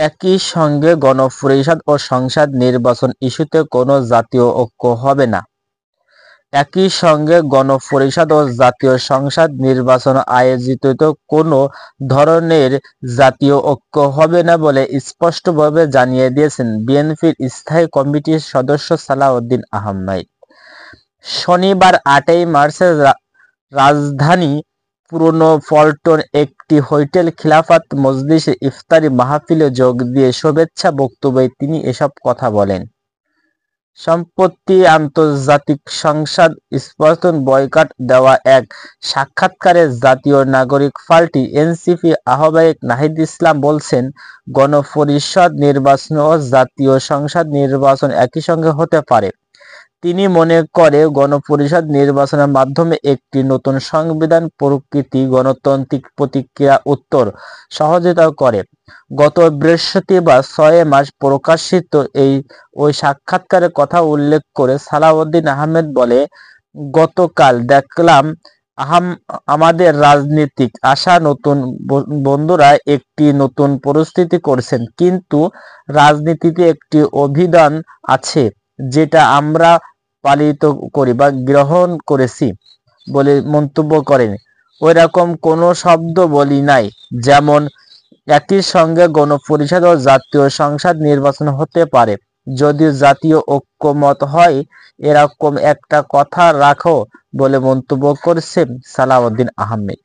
একই সঙ্গে গণপরিষদ ও সংসদ নির্বাচন ইস্যুতে কোনো জাতীয় ঐক্য হবে না। একই সঙ্গে গণপরিষদ ও জাতীয় সংসদ নির্বাচন আয়োজিত কোনো ধরনের জাতীয় ঐক্য হবে না বলে স্পষ্টভাবে জানিয়ে দিয়েছেন বিএনপির স্থায়ী কমিটির সদস্য সালাউদ্দিন আহমেদ। শনিবার ৮ই মার্চ রাজধানী পুরনো পল্টন একটি হোটেল খিলাফত মজলিসে ইফতারি মাহফিলে যোগ দিয়ে শুভেচ্ছা বক্তব্যে তিনি এসব কথা বলেন। সম্প্রতি আন্তর্জাতিক সংবাদ স্পন্দন বয়কট দেওয়া এক সাক্ষাৎকারে জাতীয় নাগরিক পার্টি এনসিপি আহ্বায়ক নাহিদ ইসলাম বলছেন, গণপরিষদ নির্বাচন ও জাতীয় সংসদ নির্বাচন একই সঙ্গে হতে পারে। তিনি মনে করে গণপরিষদ নির্বাচনের মাধ্যমে একটি নতুন সংবিধান প্রকৃতি গণতান্ত্রিক প্রক্রিয়া উত্তর সহযোগিতা করে। গত বৃহস্পতিবার ৬ মার্চ প্রকাশিত ওই সাক্ষাৎকারে কথা উল্লেখ করে সালাউদ্দিন আহমেদ বলে, গতকাল দেখলাম আমাদের রাজনীতিক আশা নতুন বন্ধুরা একটি নতুন পরিস্থিতি করছেন, কিন্তু রাজনীতিতে একটি অভিধান আছে যেটা আমরা পালিত করি বা গ্রহণ করেছি বলে মন্তব্য করেন। ওই রকম কোনো শব্দ বলি নাই, যেমন একই সঙ্গে গণপরিষদ ও জাতীয় সংসদ নির্বাচন হতে পারে। যদি জাতীয় ঐক্যমত হয় এরকম একটা কথা রাখো বলে মন্তব্য করেছেন Salauddin Ahmed.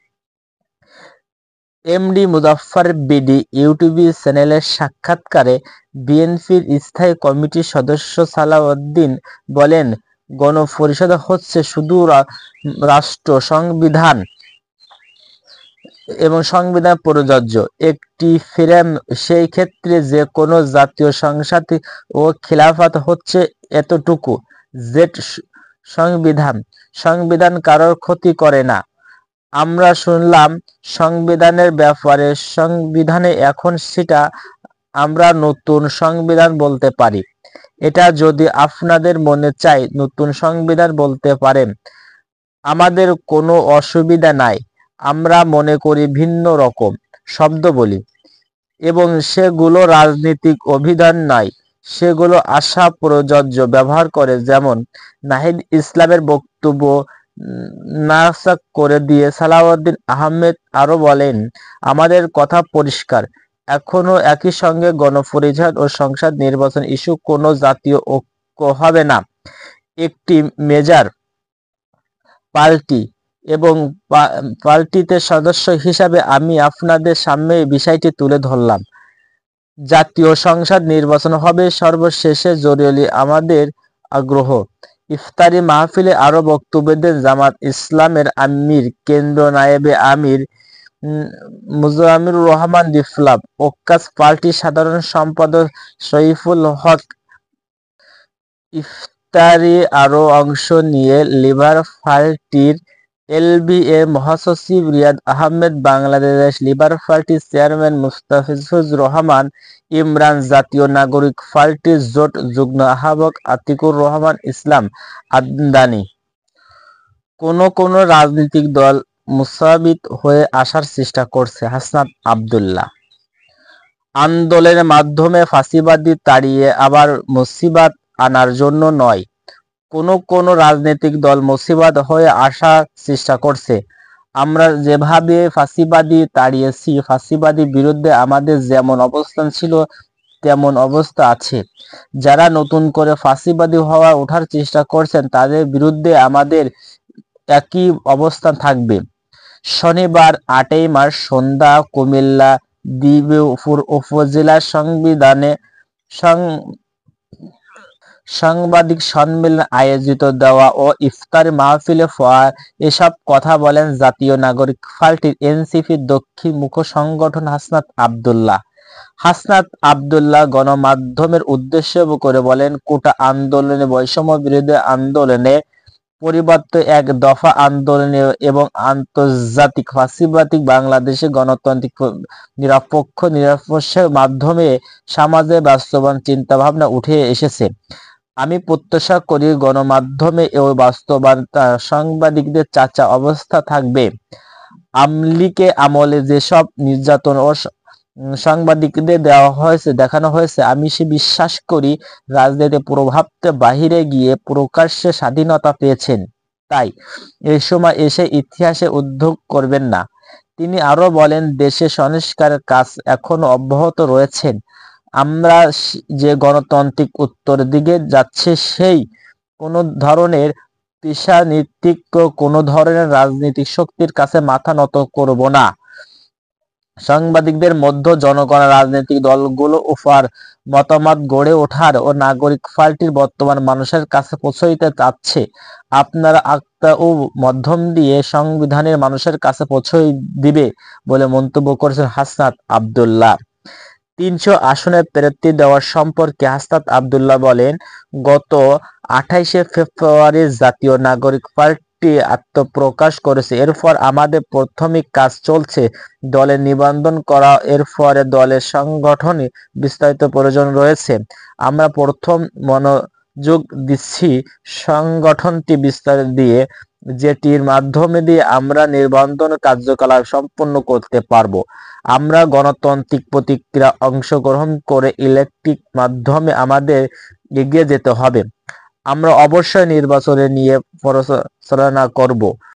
MD Muzaffar BD YouTube চ্যানেলের সাক্ষাৎকারে বিএনপির স্থায়ী কমিটির সদস্য সালাউদ্দিন বলেন, গণপরিষদ হচ্ছে শুধু রাষ্ট্র সংবিধান এবং সংবিধান প্রযোজ্য একটি ফ্রেম। সেই ক্ষেত্রে যে কোনো জাতীয় সংসদ ও খিলাফত হচ্ছে এতটুকু। জেড সংবিধান কারোর ক্ষতি করে না। আমরা শুনলাম সংবিধানের ব্যাপারে, সংবিধানে এখন সেটা আমরা নতুন সংবিধান বলতে পারি। এটা যদি আপনাদের মনে চায় নতুন সংবিধান বলতে পারেন, আমাদের কোনো অসুবিধা নাই। আমরা মনে করি ভিন্ন রকম শব্দ বলি এবং সেগুলো রাজনৈতিক অভিধান নয়, সেগুলো আশা প্রযোজ্য ব্যবহার করে। যেমন নাহিদ ইসলামের বক্তব্য নাকচ করে দিয়ে সালাউদ্দিন আহমেদ আরো বলেন, আমাদের কথা পরিষ্কার, এখনো একই সঙ্গে গণপরিষদ ও সংসদ নির্বাচন ইস্যু কোনো জাতীয় ঐক্য হবে না। একটি মেজর পার্টি এবং পার্টিতে সদস্য হিসাবে আমি আপনাদের সামনে বিষয়টি তুলে ধরলাম। জাতীয় সংসদ নির্বাচন হবে সর্বশেষে জরুরি আমাদের আগ্রহ। ইফতারি মাহফিলে আরো বক্তব্য দেন জামাত ইসলামের আমির কেন্দ্র নায়েবে আমির মুজামির রহমান বিপ্লব, ওকাস পার্টির সাধারণ সম্পাদক শরীফুল হক। ইফতারি আরো অংশ নিয়ে লিবার পার্টির এলবিএ মহাসচিব রিয়াদ আহমেদ, বাংলাদেশ লিবার পার্টির চেয়ারম্যান মুস্তাফিজুর রহমান ইমরান, জাতীয় নাগরিক পার্টির জোট যুগ্ম আহ্বায়ক আতিকুর রহমান ইসলাম আদনানী। কোন রাজনৈতিক দল মুসাবিত হয়ে আসার চেষ্টা করছে হাসনাত আব্দুল্লাহ। আন্দোলনের মাধ্যমে ফাঁসিবাদী তাড়িয়ে আবার মুসিবাত আনার জন্য নয়, কোন রাজনৈতিক দল মুসিবাত হয়ে আসার চেষ্টা করছে। আমরা যেভাবে ফাঁসিবাদী তাড়িয়েছি, ফাঁসিবাদীর বিরুদ্ধে আমাদের যেমন অবস্থান ছিল তেমন অবস্থা আছে। যারা নতুন করে ফাঁসিবাদী হওয়া ওঠার চেষ্টা করছেন তাদের বিরুদ্ধে আমাদের একই অবস্থান থাকবে। শনিবার ৮ই মার্চ সন্ধ্যা কুমিল্লা দিবেপুর উপজেলার সাংবাদিক সম্মেলন আয়োজিত দেওয়া ও ইফতার মাহফিলে এসব কথা বলেন জাতীয় নাগরিক পার্টির এনসিপির দক্ষিণ মুখ সংগঠন হাসনাত আব্দুল্লাহ। হাসনাত আব্দুল্লাহ গণমাধ্যমের উদ্দেশ্য করে বলেন, কোটা আন্দোলনে, বৈষম্য বিরোধী আন্দোলনে, পরিবর্তে এক দফা আন্দোলনে এবং আন্তর্জাতিক ফাঁসিবাদী বাংলাদেশে গণতান্ত্রিক নিরপেক্ষের মাধ্যমে সমাজে বাস্তবায়ন চিন্তাভাবনা উঠে এসেছে। আমি প্রত্যাশা করি গণমাধ্যমে এই বাস্তবতা সাংবাদিকদের চাচা অবস্থা থাকবে। আমলিকে আমলে যেসব নির্যাতন ও সাংবাদিকদের দেখানো হয়েছে। আমি সে বিশ্বাস করি রাজনীতি প্রভাবতে বাহিরে গিয়ে প্রকাশ্যে স্বাধীনতা পেয়েছেন, তাই এই সময় এসে ইতিহাসে উদ্যোগ করবেন না। তিনি আরো বলেন, দেশে সংস্কারের কাজ এখনো অব্যাহত রয়েছেন। আমরা যে গণতান্ত্রিক উত্তর দিকে যাচ্ছে, সেই কোনো ধরনের পেশাভিত্তিক কোনো ধরনের রাজনৈতিক শক্তির কাছে মাথা নত করব না। সাংবাদিকদের মধ্যে জনগণ রাজনৈতিক দলগুলো উপর মতামত গড়ে ওঠার ও নাগরিক পার্টির বর্তমান মানুষের কাছে পৌঁছাইতে চাচ্ছে। আপনারা আক্তা ও মাধ্যম দিয়ে সংবিধানের মানুষের কাছে পৌঁছে দিবে বলে মন্তব্য করেছেন হাসনাত আব্দুল্লাহ। ৩০০ আসনে প্রার্থী দেওয়ার সম্পর্কে হাসনাত আব্দুল্লাহ বলেন, গত ২৮শে ফেব্রুয়ারি জাতীয় নাগরিক পার্টি আত্মপ্রকাশ করেছে। এরপর আমাদের প্রাথমিক কাজ চলছে দলের নিবন্ধন করা, এরপরে দলের সংগঠনে বিস্তারিত প্রয়োজন রয়েছে। আমরা প্রথম মনোযোগ দিচ্ছি সংগঠনটি বিস্তার দিয়ে, যেটির মাধ্যমে দিয়ে আমরা নিবন্ধন কার্যকলাপ সম্পন্ন করতে পারবো। আমরা গণতান্ত্রিক প্রক্রিয়া অংশগ্রহণ করে ইলেকট্রিক মাধ্যমে আমাদের এগিয়ে যেতে হবে। আমরা অবশ্যই নির্বাচনে নিয়ে পরিচালনা করব।